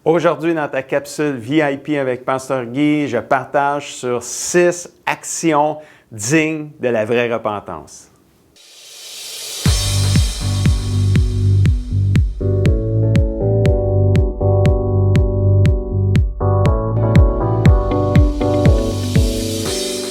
Aujourd'hui, dans ta capsule VIP avec Pasteur Guy, je partage sur 6 actions dignes de la vraie repentance.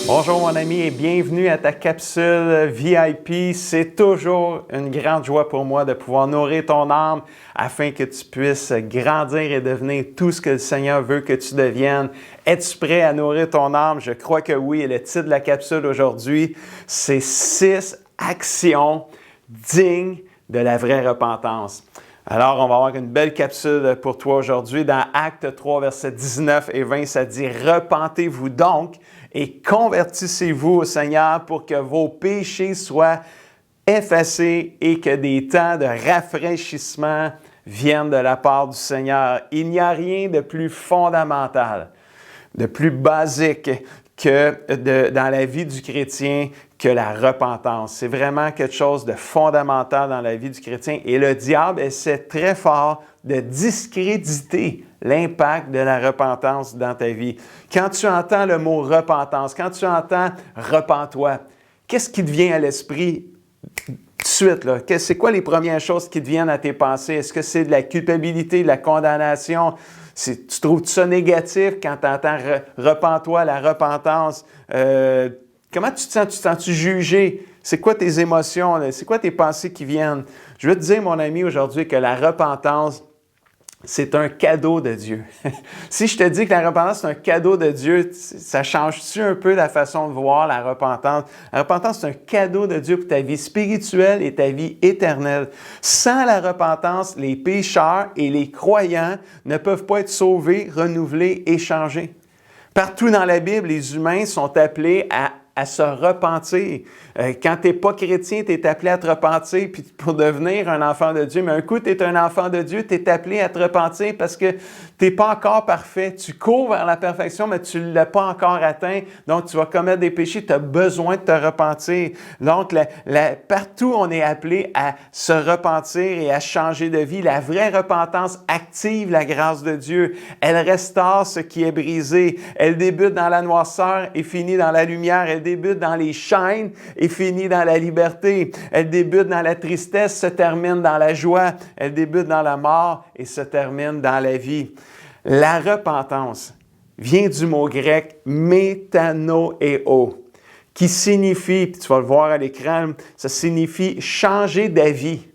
Bonjour mon ami et bienvenue à ta capsule VIP. C'est toujours une grande joie pour moi de pouvoir nourrir ton âme afin que tu puisses grandir et devenir tout ce que le Seigneur veut que tu deviennes. Es-tu prêt à nourrir ton âme? Je crois que oui. Et le titre de la capsule aujourd'hui, c'est 6 actions dignes de la vraie repentance. Alors, on va avoir une belle capsule pour toi aujourd'hui. Dans Actes 3, versets 19 et 20, ça dit « Repentez-vous donc et convertissez-vous au Seigneur pour que vos péchés soient effacés et que des temps de rafraîchissement viennent de la part du Seigneur. » Il n'y a rien de plus fondamental, de plus basique que dans la vie du chrétien que la repentance. C'est vraiment quelque chose de fondamental dans la vie du chrétien et le diable essaie très fort de discréditer l'impact de la repentance dans ta vie. Quand tu entends le mot repentance, quand tu entends « repens-toi », qu'est-ce qui te vient à l'esprit tout de suite, là? C'est quoi les premières choses qui te viennent à tes pensées? Est-ce que c'est de la culpabilité, de la condamnation? Tu trouves ça négatif quand tu entends « repens-toi », la repentance? Comment tu te sens? Tu te sens-tu jugé? C'est quoi tes émotions? C'est quoi tes pensées qui viennent? Je veux te dire, mon ami, aujourd'hui, que la repentance, c'est un cadeau de Dieu. Si je te dis que la repentance, c'est un cadeau de Dieu, ça change-tu un peu la façon de voir la repentance? La repentance, c'est un cadeau de Dieu pour ta vie spirituelle et ta vie éternelle. Sans la repentance, les pécheurs et les croyants ne peuvent pas être sauvés, renouvelés et changés. Partout dans la Bible, les humains sont appelés à se repentir. Quand tu n'es pas chrétien, tu es appelé à te repentir puis pour devenir un enfant de Dieu. Mais un coup, tu es un enfant de Dieu, tu es appelé à te repentir parce que tu n'es pas encore parfait. Tu cours vers la perfection, mais tu ne l'as pas encore atteint. Donc, tu vas commettre des péchés. Tu as besoin de te repentir. Donc, partout, on est appelé à se repentir et à changer de vie. La vraie repentance active la grâce de Dieu. Elle restaure ce qui est brisé. Elle débute dans la noirceur et finit dans la lumière. Elle débute dans les chaînes et finit dans la liberté. Elle débute dans la tristesse, se termine dans la joie. Elle débute dans la mort et se termine dans la vie. La repentance vient du mot grec « métanoéo » qui signifie, puis tu vas le voir à l'écran, ça signifie changer d'avis.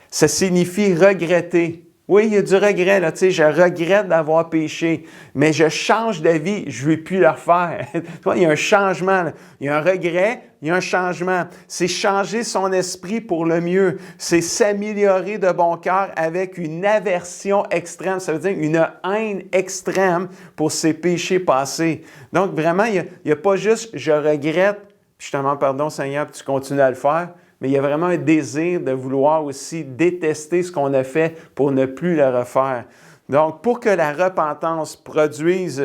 Ça signifie regretter. Oui, il y a du regret, là, tu sais, je regrette d'avoir péché, mais je change d'avis, je ne vais plus le refaire. Il y a un changement, là. Il y a un regret, il y a un changement. C'est changer son esprit pour le mieux. C'est s'améliorer de bon cœur avec une aversion extrême, ça veut dire une haine extrême pour ses péchés passés. Donc, vraiment, il n'y a pas juste « je regrette, puis je te demande pardon, Seigneur, puis tu continues à le faire ». Mais il y a vraiment un désir de vouloir aussi détester ce qu'on a fait pour ne plus le refaire. Donc, pour que la repentance produise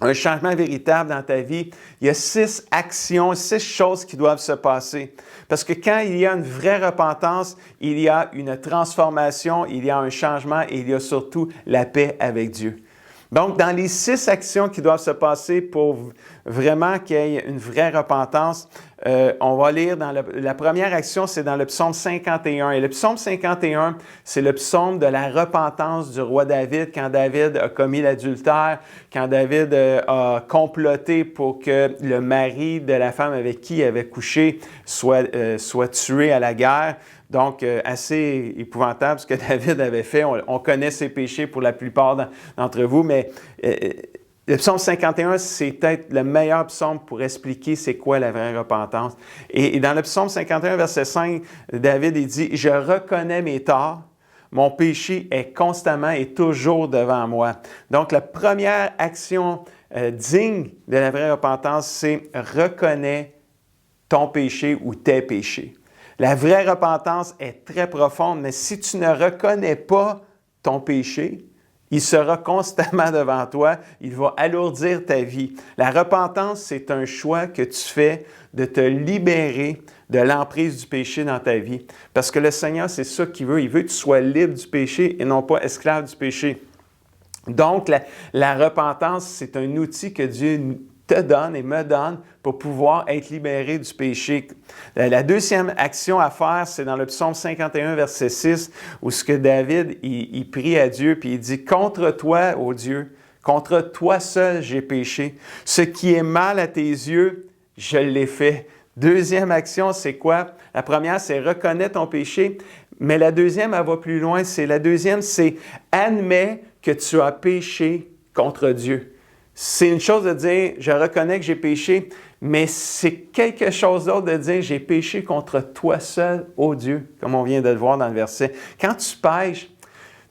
un changement véritable dans ta vie, il y a 6 actions, 6 choses qui doivent se passer. Parce que quand il y a une vraie repentance, il y a une transformation, il y a un changement et il y a surtout la paix avec Dieu. Donc, dans les 6 actions qui doivent se passer pour vraiment qu'il y ait une vraie repentance, on va lire dans la première action, c'est dans le psaume 51. Et le psaume 51, c'est le psaume de la repentance du roi David, quand David a commis l'adultère, quand David a comploté pour que le mari de la femme avec qui il avait couché soit tué à la guerre. Donc, assez épouvantable ce que David avait fait. On connaît ses péchés pour la plupart d'entre vous, mais le psaume 51, c'est peut-être le meilleur psaume pour expliquer c'est quoi la vraie repentance. Et dans le psaume 51, verset 5, David il dit « Je reconnais mes torts, mon péché est constamment et toujours devant moi. » Donc, la première action digne de la vraie repentance, c'est « Reconnais ton péché ou tes péchés ». La vraie repentance est très profonde, mais si tu ne reconnais pas ton péché, il sera constamment devant toi, il va alourdir ta vie. La repentance, c'est un choix que tu fais de te libérer de l'emprise du péché dans ta vie. Parce que le Seigneur, c'est ça qu'il veut. Il veut que tu sois libre du péché et non pas esclave du péché. Donc, la repentance, c'est un outil que Dieu te donne et me donne pour pouvoir être libéré du péché. La deuxième action à faire, c'est dans le psaume 51, verset 6, où ce que David, il prie à Dieu, puis il dit « Contre toi, ô Dieu, contre toi seul j'ai péché. Ce qui est mal à tes yeux, je l'ai fait. » Deuxième action, c'est quoi? La première, c'est reconnaître ton péché, mais la deuxième, elle va plus loin. La deuxième, c'est admets que tu as péché contre Dieu. C'est une chose de dire, je reconnais que j'ai péché, mais c'est quelque chose d'autre de dire, j'ai péché contre toi seul, ô Dieu, comme on vient de le voir dans le verset. Quand tu pêches,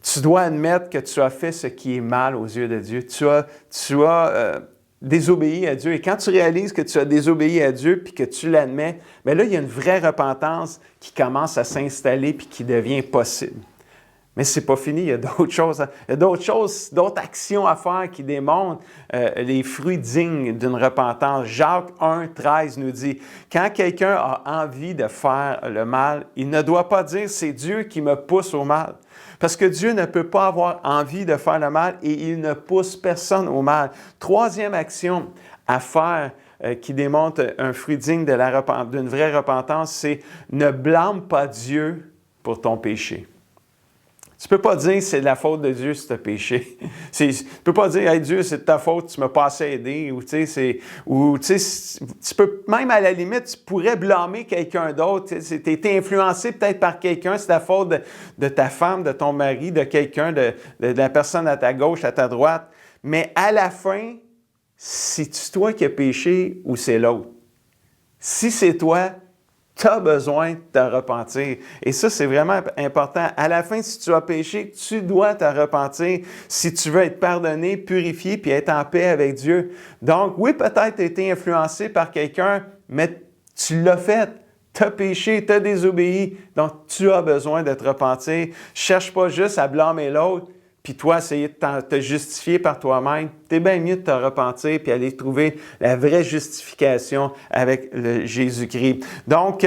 tu dois admettre que tu as fait ce qui est mal aux yeux de Dieu. Tu as désobéi à Dieu. Et quand tu réalises que tu as désobéi à Dieu puis que tu l'admets, bien là, il y a une vraie repentance qui commence à s'installer puis qui devient possible. Mais ce n'est pas fini, il y a d'autres choses. Il y a d'autres actions à faire qui démontrent les fruits dignes d'une repentance. Jacques 1, 13 nous dit, « Quand quelqu'un a envie de faire le mal, il ne doit pas dire « c'est Dieu qui me pousse au mal ». Parce que Dieu ne peut pas avoir envie de faire le mal et il ne pousse personne au mal. Troisième action à faire qui démontre un fruit digne d'une vraie repentance, c'est « ne blâme pas Dieu pour ton péché ». Tu ne peux pas dire que c'est de la faute de Dieu si tu as péché. Tu ne peux pas dire hey, Dieu, c'est de ta faute, tu ne m'as pas assez aidé. Tu peux, même à la limite, tu pourrais blâmer quelqu'un d'autre. Tu as été influencé peut-être par quelqu'un, c'est la faute de ta femme, de ton mari, de quelqu'un, de la personne à ta gauche, à ta droite. Mais à la fin, c'est-tu toi qui as péché ou c'est l'autre? Si c'est toi, tu as besoin de te repentir. Et ça, c'est vraiment important. À la fin, si tu as péché, tu dois te repentir si tu veux être pardonné, purifié, puis être en paix avec Dieu. Donc, oui, peut-être tu as été influencé par quelqu'un, mais tu l'as fait. Tu as péché, tu as désobéi. Donc, tu as besoin de te repentir. Cherche pas juste à blâmer l'autre, puis toi, essayer de te justifier par toi-même. C'est bien mieux de te repentir puis aller trouver la vraie justification avec Jésus-Christ. Donc,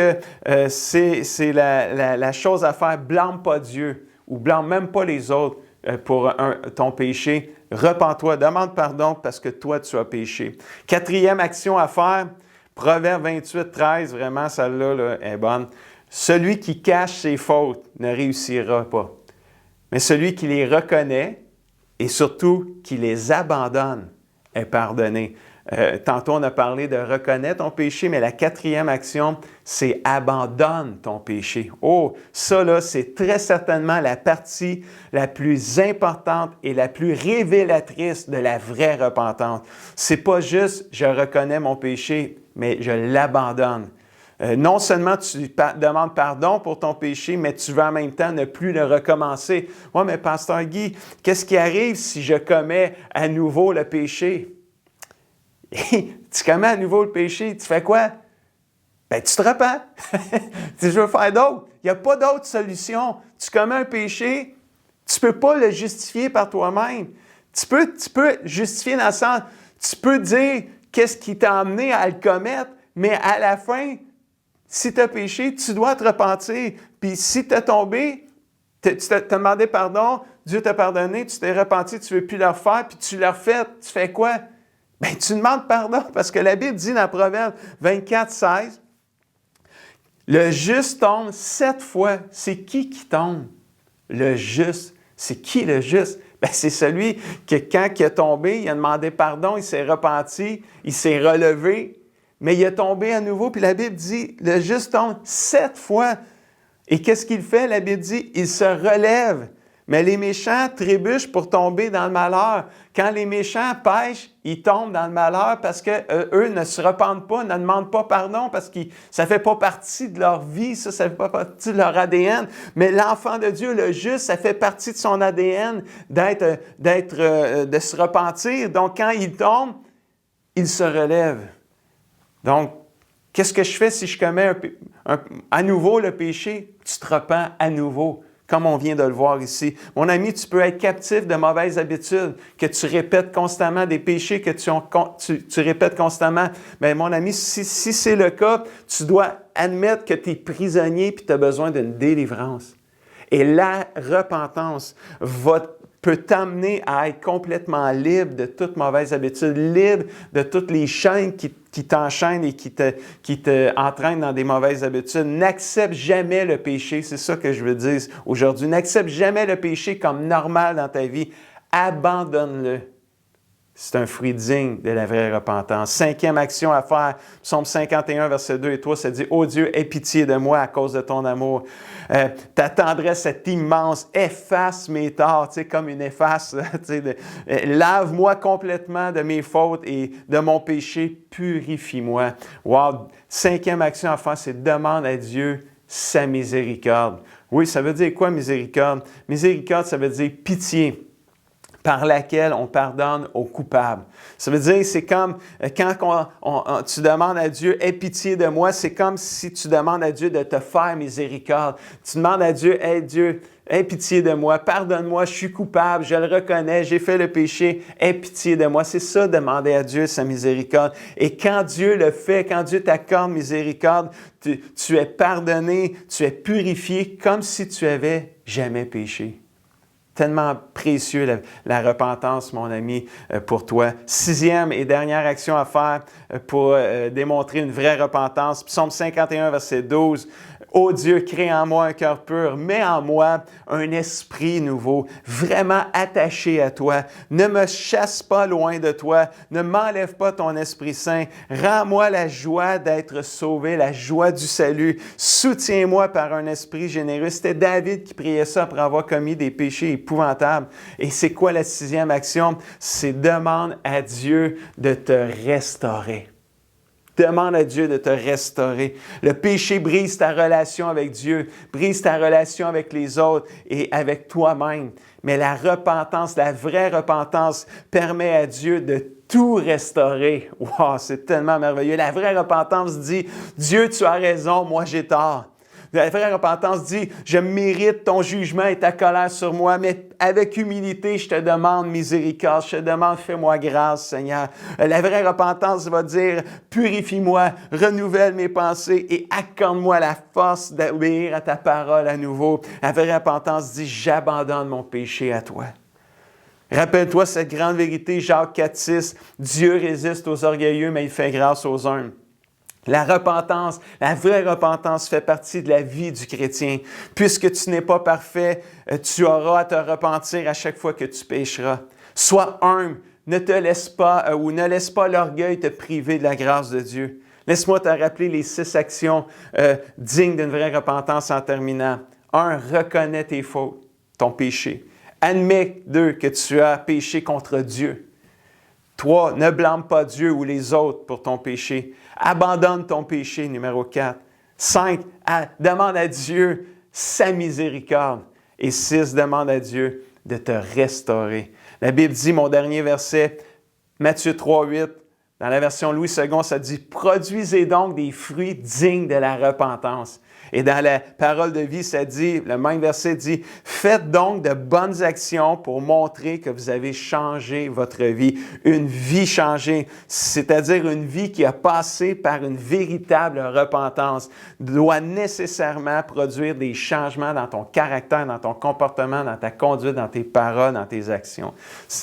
c'est la chose à faire. Blâme pas Dieu ou blâme même pas les autres pour ton péché. Repens-toi, demande pardon parce que toi, tu as péché. Quatrième action à faire, Proverbe 28, 13, vraiment, celle-là là, est bonne. Celui qui cache ses fautes ne réussira pas. Mais celui qui les reconnaît et surtout qui les abandonne est pardonné. Tantôt, on a parlé de reconnaître ton péché, mais la quatrième action, c'est abandonne ton péché. Oh, ça là, c'est très certainement la partie la plus importante et la plus révélatrice de la vraie repentance. C'est pas juste je reconnais mon péché, mais je l'abandonne. Non seulement tu demandes pardon pour ton péché, mais tu veux en même temps ne plus le recommencer. Oui, mais Pasteur Guy, qu'est-ce qui arrive si je commets à nouveau le péché? Tu commets à nouveau le péché, tu fais quoi? Bien, tu te repens. Tu veux faire d'autre. Il n'y a pas d'autre solution. Tu commets un péché, tu ne peux pas le justifier par toi-même. Tu peux justifier dans le sens, tu peux dire qu'est-ce qui t'a amené à le commettre, mais à la fin, si tu as péché, tu dois te repentir. Puis si tu as tombé, tu t'as demandé pardon, Dieu t'a pardonné, tu t'es repenti, tu ne veux plus le refaire, puis tu l'as refait, tu fais quoi? Bien, tu demandes pardon parce que la Bible dit dans Proverbe 24, 16, le juste tombe 7 fois. C'est qui tombe? Le juste. C'est qui le juste? Bien, c'est celui que quand il a tombé, il a demandé pardon, il s'est repenti, il s'est relevé. Mais il est tombé à nouveau, puis la Bible dit, le juste tombe 7 fois. Et qu'est-ce qu'il fait? La Bible dit, il se relève. Mais les méchants trébuchent pour tomber dans le malheur. Quand les méchants pêchent, ils tombent dans le malheur parce qu'eux ne se repentent pas, ne demandent pas pardon parce que ça ne fait pas partie de leur vie, ça ne fait pas partie de leur ADN. Mais l'enfant de Dieu, le juste, ça fait partie de son ADN de se repentir. Donc, quand il tombe, il se relève. Donc, qu'est-ce que je fais si je commets à nouveau le péché? Tu te repens à nouveau, comme on vient de le voir ici. Mon ami, tu peux être captif de mauvaises habitudes, que tu répètes constamment, des péchés que tu répètes constamment. Bien, mon ami, si c'est le cas, tu dois admettre que tu es prisonnier et tu as besoin d'une délivrance. Et la repentance peut t'amener à être complètement libre de toute mauvaise habitude, libre de toutes les chaînes qui t'enchaînent et qui te entraînent dans des mauvaises habitudes. N'accepte jamais le péché, c'est ça que je veux dire aujourd'hui. N'accepte jamais le péché comme normal dans ta vie. Abandonne-le. C'est un fruit digne de la vraie repentance. 5e action à faire, Psaume 51, verset 2 et 3, ça dit « Ô Dieu, aie pitié de moi à cause de ton amour. Ta tendresse est immense. Efface mes torts. » Tu sais, comme une efface. Lave-moi complètement de mes fautes et de mon péché. Purifie-moi. Wow! 5e action à faire, c'est demande à Dieu sa miséricorde. Oui, ça veut dire quoi, miséricorde? Miséricorde, ça veut dire pitié par laquelle on pardonne aux coupables. Ça veut dire, c'est comme quand tu demandes à Dieu « Aie pitié de moi », c'est comme si tu demandes à Dieu de te faire miséricorde. Tu demandes à Dieu « Hey Dieu, aie pitié de moi, pardonne-moi, je suis coupable, je le reconnais, j'ai fait le péché, aie pitié de moi ». C'est ça, demander à Dieu sa miséricorde. Et quand Dieu le fait, quand Dieu t'accorde miséricorde, tu es pardonné, tu es purifié comme si tu avais jamais péché. Tellement précieux la repentance, mon ami, pour toi. 6e et dernière action à faire pour démontrer une vraie repentance. Psaume 51, verset 12. « Ô Dieu, crée en moi un cœur pur, mets en moi un esprit nouveau, vraiment attaché à toi. Ne me chasse pas loin de toi, ne m'enlève pas ton Esprit Saint. Rends-moi la joie d'être sauvé, la joie du salut. Soutiens-moi par un esprit généreux. » C'était David qui priait ça après avoir commis des péchés épouvantables. Et c'est quoi la 6e action? C'est demande à Dieu de te restaurer. Demande à Dieu de te restaurer. Le péché brise ta relation avec Dieu, brise ta relation avec les autres et avec toi-même. Mais la repentance, la vraie repentance, permet à Dieu de tout restaurer. Wow, c'est tellement merveilleux. La vraie repentance dit, Dieu, tu as raison, moi j'ai tort. La vraie repentance dit, je mérite ton jugement et ta colère sur moi, mais avec humilité, je te demande miséricorde, je te demande, fais-moi grâce, Seigneur. La vraie repentance va dire, purifie-moi, renouvelle mes pensées et accorde-moi la force d'obéir à ta parole à nouveau. La vraie repentance dit, j'abandonne mon péché à toi. Rappelle-toi cette grande vérité, Jacques 4,6, Dieu résiste aux orgueilleux, mais il fait grâce aux humbles. La repentance, la vraie repentance fait partie de la vie du chrétien. Puisque tu n'es pas parfait, tu auras à te repentir à chaque fois que tu pécheras. Sois humble, ne te laisse pas ou ne laisse pas l'orgueil te priver de la grâce de Dieu. Laisse-moi te rappeler les 6 actions dignes d'une vraie repentance en terminant. 1. Reconnais tes fautes, ton péché. Admets, 2, que tu as péché contre Dieu. 3. Ne blâme pas Dieu ou les autres pour ton péché. Abandonne ton péché, numéro 4. 5. Demande à Dieu sa miséricorde. Et 6. Demande à Dieu de te restaurer. La Bible dit, mon dernier verset, Matthieu 3, 8, dans la version Louis II, ça dit « Produisez donc des fruits dignes de la repentance ». Et dans la parole de vie, ça dit, le même verset dit, « Faites donc de bonnes actions pour montrer que vous avez changé votre vie. » Une vie changée, c'est-à-dire une vie qui a passé par une véritable repentance, doit nécessairement produire des changements dans ton caractère, dans ton comportement, dans ta conduite, dans tes paroles, dans tes actions.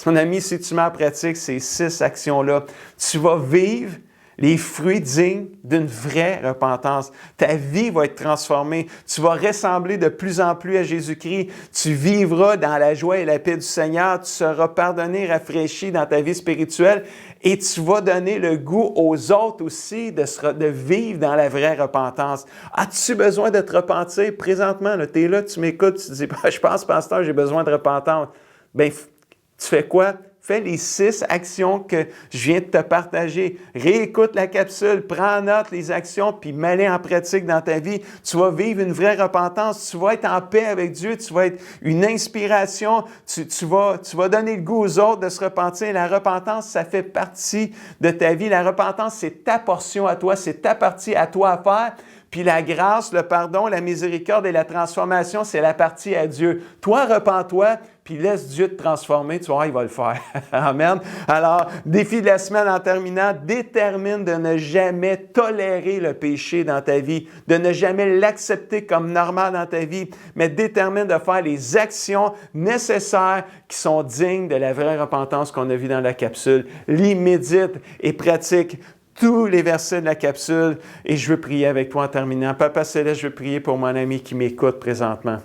Mon ami, si tu mets en pratique ces 6 actions-là, tu vas vivre les fruits dignes d'une vraie repentance. Ta vie va être transformée. Tu vas ressembler de plus en plus à Jésus-Christ. Tu vivras dans la joie et la paix du Seigneur. Tu seras pardonné, rafraîchi dans ta vie spirituelle et tu vas donner le goût aux autres aussi de vivre dans la vraie repentance. As-tu besoin de te repentir? Présentement, tu es là, tu m'écoutes, tu te dis, je pense, pasteur, j'ai besoin de repentance. Bien, tu fais quoi? Fais les 6 actions que je viens de te partager. Réécoute la capsule, prends en note les actions, puis mets-les en pratique dans ta vie. Tu vas vivre une vraie repentance. Tu vas être en paix avec Dieu. Tu vas être une inspiration. Tu vas donner le goût aux autres de se repentir. La repentance, ça fait partie de ta vie. La repentance, c'est ta portion à toi. C'est ta partie à toi à faire. Puis la grâce, le pardon, la miséricorde et la transformation, c'est la partie à Dieu. Toi, repens-toi, puis laisse Dieu te transformer, tu vois, il va le faire. Amen. Alors, défi de la semaine en terminant, détermine de ne jamais tolérer le péché dans ta vie, de ne jamais l'accepter comme normal dans ta vie, mais détermine de faire les actions nécessaires qui sont dignes de la vraie repentance qu'on a vue dans la capsule. Lis, médite et pratique tous les versets de la capsule et je veux prier avec toi en terminant. Papa Céleste, je veux prier pour mon ami qui m'écoute présentement.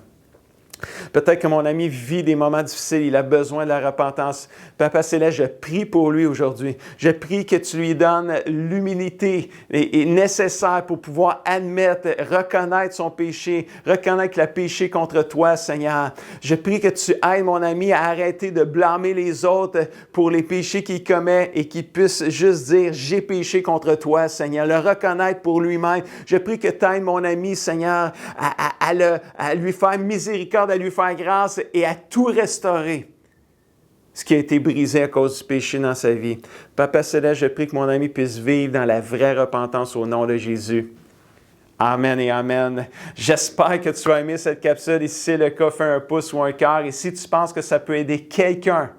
Peut-être que mon ami vit des moments difficiles, il a besoin de la repentance. Papa Céleste, je prie pour lui aujourd'hui. Je prie que tu lui donnes l'humilité nécessaire pour pouvoir admettre, reconnaître son péché, reconnaître le péché contre toi, Seigneur. Je prie que tu aides mon ami à arrêter de blâmer les autres pour les péchés qu'il commet et qu'il puisse juste dire « j'ai péché contre toi, Seigneur », le reconnaître pour lui-même. Je prie que tu aides mon ami, Seigneur, à lui faire miséricorde, à lui faire grâce et à tout restaurer ce qui a été brisé à cause du péché dans sa vie. Papa Céleste, je prie que mon ami puisse vivre dans la vraie repentance au nom de Jésus. Amen et amen. J'espère que tu as aimé cette capsule et si c'est le cas, fais un pouce ou un cœur. Et si tu penses que ça peut aider quelqu'un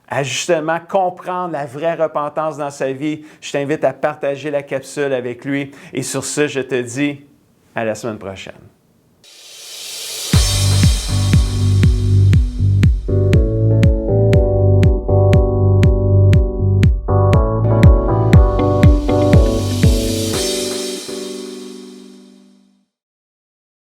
à justement comprendre la vraie repentance dans sa vie, je t'invite à partager la capsule avec lui. Et sur ce, je te dis à la semaine prochaine.